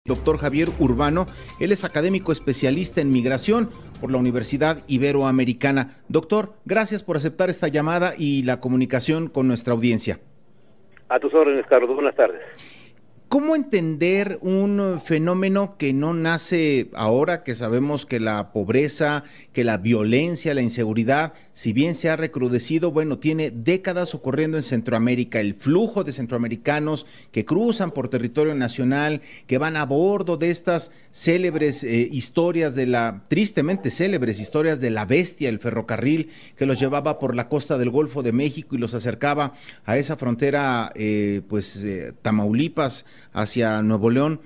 Doctor Javier Urbano, él es académico especialista en migración por la Universidad Iberoamericana. Doctor, gracias por aceptar esta llamada y la comunicación con nuestra audiencia. A tus órdenes, Carlos. Buenas tardes. ¿Cómo entender un fenómeno que no nace ahora, que sabemos que la pobreza, que la violencia, la inseguridad, si bien se ha recrudecido, bueno, tiene décadas ocurriendo en Centroamérica, el flujo de centroamericanos que cruzan por territorio nacional, que van a bordo de estas célebres historias tristemente célebres historias de la bestia, el ferrocarril que los llevaba por la costa del Golfo de México y los acercaba a esa frontera, Tamaulipas, hacia Nuevo León.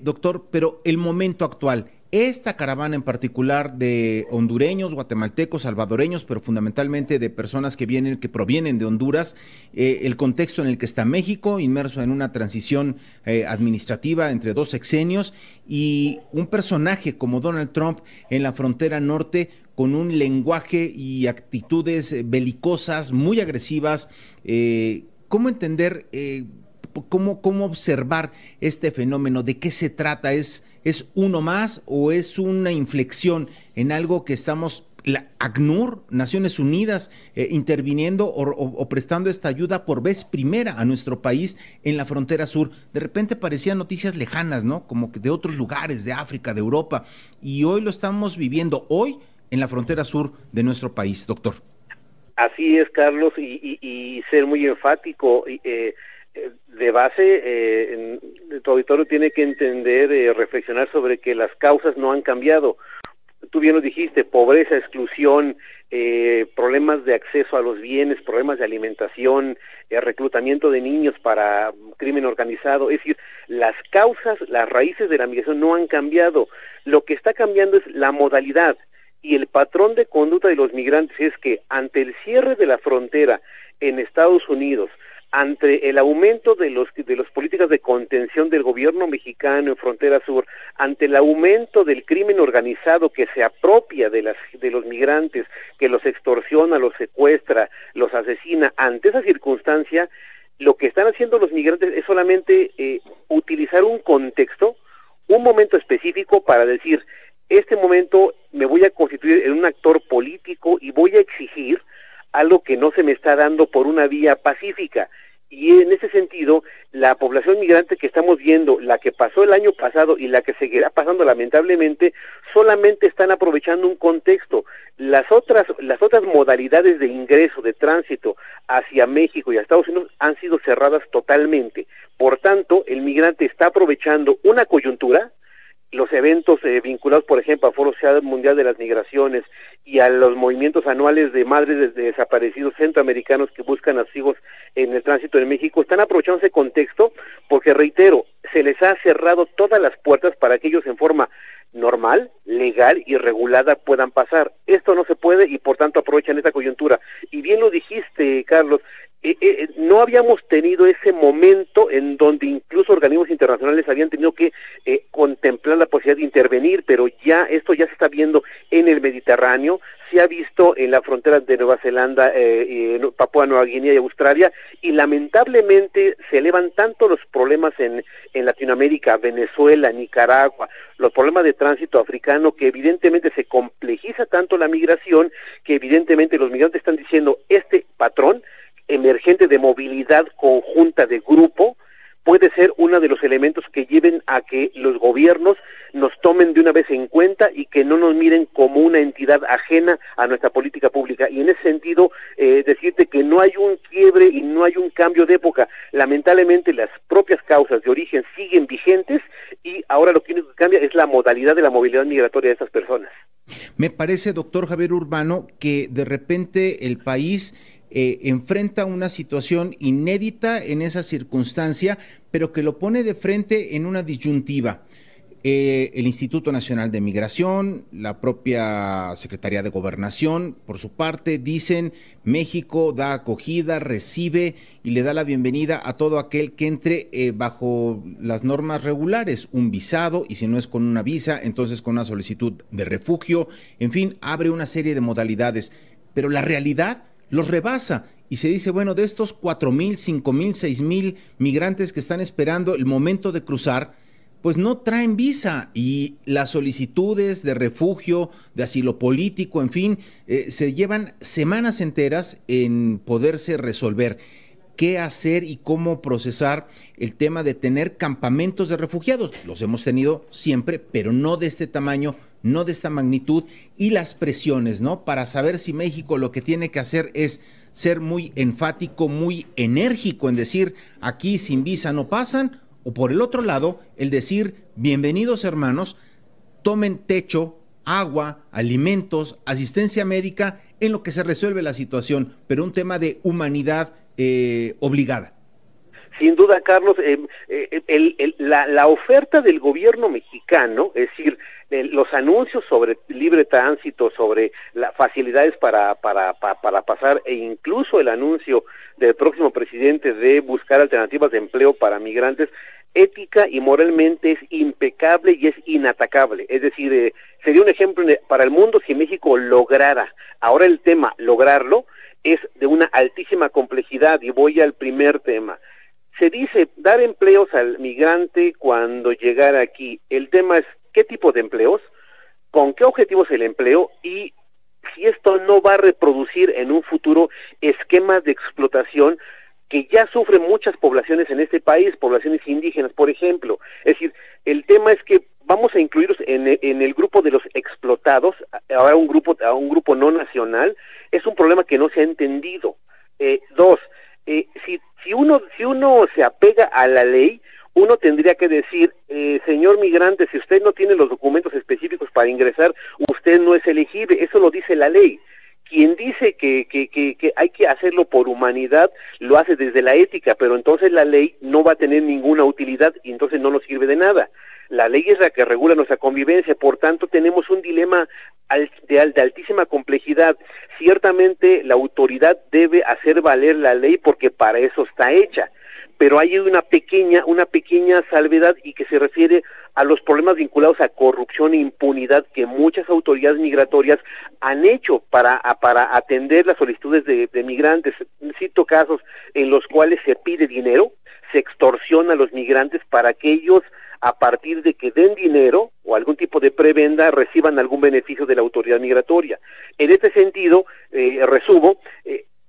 Doctor, pero el momento actual, esta caravana en particular de hondureños, guatemaltecos, salvadoreños, pero fundamentalmente de personas que provienen de Honduras, el contexto en el que está México, inmerso en una transición administrativa entre dos sexenios, y un personaje como Donald Trump en la frontera norte, con un lenguaje y actitudes belicosas, muy agresivas. ¿Cómo entender, cómo observar este fenómeno? ¿De qué se trata? ¿Es uno más o es una inflexión en algo que estamos, la ACNUR, Naciones Unidas, interviniendo o prestando esta ayuda por vez primera a nuestro país en la frontera sur? De repente parecían noticias lejanas, ¿no? Como que de otros lugares, de África, de Europa, y hoy lo estamos viviendo, hoy en la frontera sur de nuestro país, doctor. Así es, Carlos, y ser muy enfático. De base, tu auditorio tiene que entender, reflexionar sobre que las causas no han cambiado. Tú bien lo dijiste: pobreza, exclusión, problemas de acceso a los bienes, problemas de alimentación, reclutamiento de niños para crimen organizado. Es decir, las causas, las raíces de la migración no han cambiado. Lo que está cambiando es la modalidad y el patrón de conducta de los migrantes. Es que ante el cierre de la frontera en Estados Unidos, ante el aumento de las políticas de contención del gobierno mexicano en frontera sur, ante el aumento del crimen organizado que se apropia de los migrantes, que los extorsiona, los secuestra, los asesina, ante esa circunstancia, lo que están haciendo los migrantes es solamente utilizar un contexto, un momento específico para decir: este momento me voy a constituir en un actor político y voy a exigir algo que no se me está dando por una vía pacífica. Y en ese sentido, la población migrante que estamos viendo, la que pasó el año pasado y la que seguirá pasando lamentablemente, solamente están aprovechando un contexto. Las otras modalidades de ingreso, de tránsito hacia México y a Estados Unidos han sido cerradas totalmente. Por tanto, el migrante está aprovechando una coyuntura, los eventos vinculados, por ejemplo, al Foro Social Mundial de las Migraciones y a los movimientos anuales de madres de desaparecidos centroamericanos que buscan a sus hijos en el tránsito en México, están aprovechando ese contexto porque, reitero, se les ha cerrado todas las puertas para que ellos en forma normal, legal y regulada puedan pasar. Esto no se puede y por tanto aprovechan esta coyuntura. Y bien lo dijiste, Carlos, no habíamos tenido ese momento en donde incluso organismos internacionales habían tenido que contemplar la posibilidad de intervenir, pero esto ya se está viendo en el Mediterráneo, se ha visto en la frontera de Nueva Zelanda, Papúa Nueva Guinea y Australia, y lamentablemente se elevan tanto los problemas en Latinoamérica, Venezuela, Nicaragua, los problemas de tránsito africano, que evidentemente se complejiza tanto la migración, que evidentemente los migrantes están diciendo: este patrón emergente de movilidad conjunta de grupo puede ser uno de los elementos que lleven a que los gobiernos nos tomen de una vez en cuenta y que no nos miren como una entidad ajena a nuestra política pública. Y en ese sentido, decirte que no hay un quiebre y no hay un cambio de época. Lamentablemente las propias causas de origen siguen vigentes y ahora lo que único que cambia es la modalidad de la movilidad migratoria de estas personas. Me parece, doctor Javier Urbano, que de repente el país enfrenta una situación inédita en esa circunstancia, pero que lo pone de frente en una disyuntiva. El Instituto Nacional de Migración, la propia Secretaría de Gobernación, por su parte, dicen: México da acogida, recibe y le da la bienvenida a todo aquel que entre bajo las normas regulares, un visado, y si no es con una visa, entonces con una solicitud de refugio, en fin, abre una serie de modalidades. Pero la realidad los rebasa y se dice: bueno, de estos 4,000, 5,000, 6,000 migrantes que están esperando el momento de cruzar, pues no traen visa y las solicitudes de refugio, de asilo político, en fin, se llevan semanas enteras en poderse resolver. ¿Qué hacer y cómo procesar el tema de tener campamentos de refugiados? Los hemos tenido siempre, pero no de este tamaño, no de esta magnitud, y las presiones, ¿no? Para saber si México lo que tiene que hacer es ser muy enfático, muy enérgico en decir, aquí sin visa no pasan, o por el otro lado, el decir, bienvenidos hermanos, tomen techo, agua, alimentos, asistencia médica, en lo que se resuelve la situación, pero un tema de humanidad obligada. Sin duda, Carlos, la oferta del gobierno mexicano, es decir, los anuncios sobre libre tránsito, sobre las facilidades para pasar, e incluso el anuncio del próximo presidente de buscar alternativas de empleo para migrantes, ética y moralmente es impecable y es inatacable. Es decir, sería un ejemplo para el mundo si México lograra. Ahora el tema, lograrlo, es de una altísima complejidad, y voy al primer tema. Se dice dar empleos al migrante cuando llegara aquí. El tema es qué tipo de empleos, con qué objetivos el empleo, y si esto no va a reproducir en un futuro esquemas de explotación que ya sufren muchas poblaciones en este país, poblaciones indígenas, por ejemplo. Es decir, el tema es que vamos a incluirlos en el grupo de los explotados, ahora un grupo no nacional. Es un problema que no se ha entendido. Dos, si uno se apega a la ley, uno tendría que decir, señor migrante, si usted no tiene los documentos específicos para ingresar, usted no es elegible. Eso lo dice la ley. Quien dice que hay que hacerlo por humanidad, lo hace desde la ética, pero entonces la ley no va a tener ninguna utilidad y entonces no nos sirve de nada. La ley es la que regula nuestra convivencia, por tanto tenemos un dilema de altísima complejidad. Ciertamente la autoridad debe hacer valer la ley porque para eso está hecha, pero hay una pequeña salvedad, y que se refiere a los problemas vinculados a corrupción e impunidad que muchas autoridades migratorias han hecho para atender las solicitudes de migrantes. Cito casos en los cuales se pide dinero, se extorsiona a los migrantes para que ellos, a partir de que den dinero o algún tipo de prebenda, reciban algún beneficio de la autoridad migratoria. En este sentido, resumo,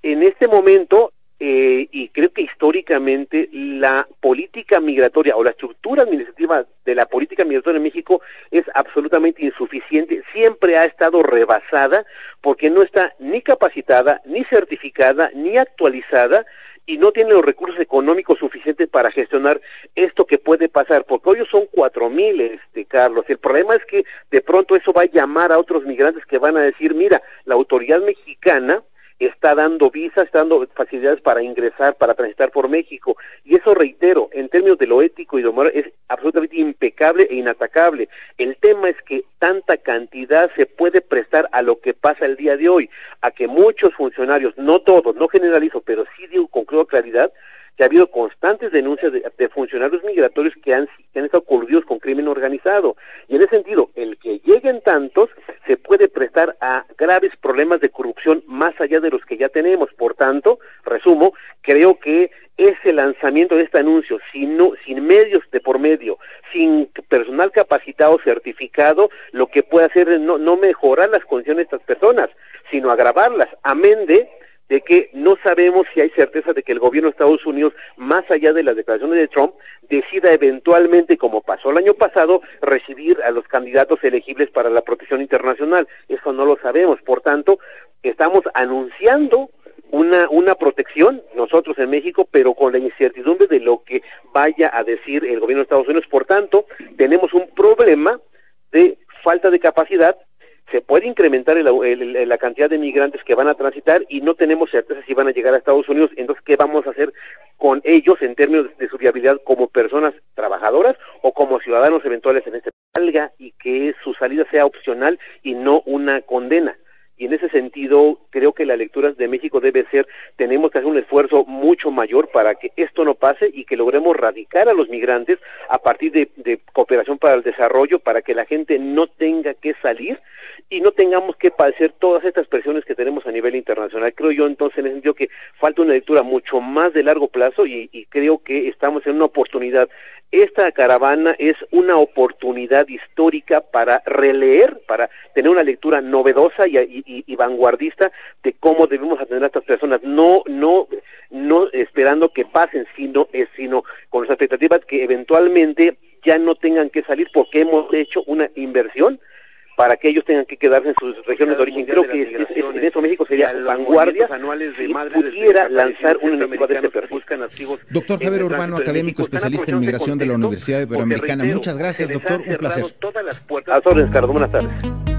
en este momento, y creo que históricamente la política migratoria o la estructura administrativa de la política migratoria en México es absolutamente insuficiente, siempre ha estado rebasada porque no está ni capacitada, ni certificada, ni actualizada, y no tiene los recursos económicos suficientes para gestionar esto que puede pasar, porque hoy son 4,000, Carlos. El problema es que de pronto eso va a llamar a otros migrantes que van a decir, mira, la autoridad mexicana está dando visas, está dando facilidades para ingresar, para transitar por México, y eso, reitero, en términos de lo ético y lo moral, es absolutamente impecable e inatacable. El tema es que tanta cantidad se puede prestar a lo que pasa el día de hoy, a que muchos funcionarios, no todos, no generalizo, pero sí digo con claridad, que ha habido constantes denuncias de funcionarios migratorios que han estado coludidos con crimen organizado, y en ese sentido, el que lleguen tantos se puede prestar a graves problemas de corrupción más allá de los que ya tenemos. Por tanto, resumo, creo que ese lanzamiento de este anuncio, sin medios de por medio, sin personal capacitado, certificado, lo que puede hacer es no mejorar las condiciones de estas personas, sino agravarlas, amén de que no sabemos si hay certeza de que el gobierno de Estados Unidos, más allá de las declaraciones de Trump, decida eventualmente, como pasó el año pasado, recibir a los candidatos elegibles para la protección internacional. Eso no lo sabemos. Por tanto, estamos anunciando una protección nosotros en México, pero con la incertidumbre de lo que vaya a decir el gobierno de Estados Unidos. Por tanto, tenemos un problema de falta de capacidad. Se puede incrementar la cantidad de migrantes que van a transitar y no tenemos certeza si van a llegar a Estados Unidos. Entonces, ¿qué vamos a hacer con ellos en términos de su viabilidad como personas trabajadoras o como ciudadanos eventuales en este país? Y que su salida sea opcional y no una condena. Y en ese sentido, creo que la lectura de México debe ser, tenemos que hacer un esfuerzo mucho mayor para que esto no pase y que logremos radicar a los migrantes a partir de cooperación para el desarrollo, para que la gente no tenga que salir y no tengamos que padecer todas estas presiones que tenemos a nivel internacional. Creo yo entonces en ese sentido que falta una lectura mucho más de largo plazo y creo que estamos en una oportunidad esta caravana es una oportunidad histórica para releer, para tener una lectura novedosa y vanguardista de cómo debemos atender a estas personas, no esperando que pasen, sino con las expectativas que eventualmente ya no tengan que salir porque hemos hecho una inversión para que ellos tengan que quedarse en sus regiones de origen. Creo que en eso México sería vanguardia si pudiera lanzar una iniciativa de este perfil. Doctor Javier Urbano, académico especialista en migración de la Universidad Iberoamericana. Muchas gracias, doctor, un placer. A las órdenes, Carlos, buenas tardes.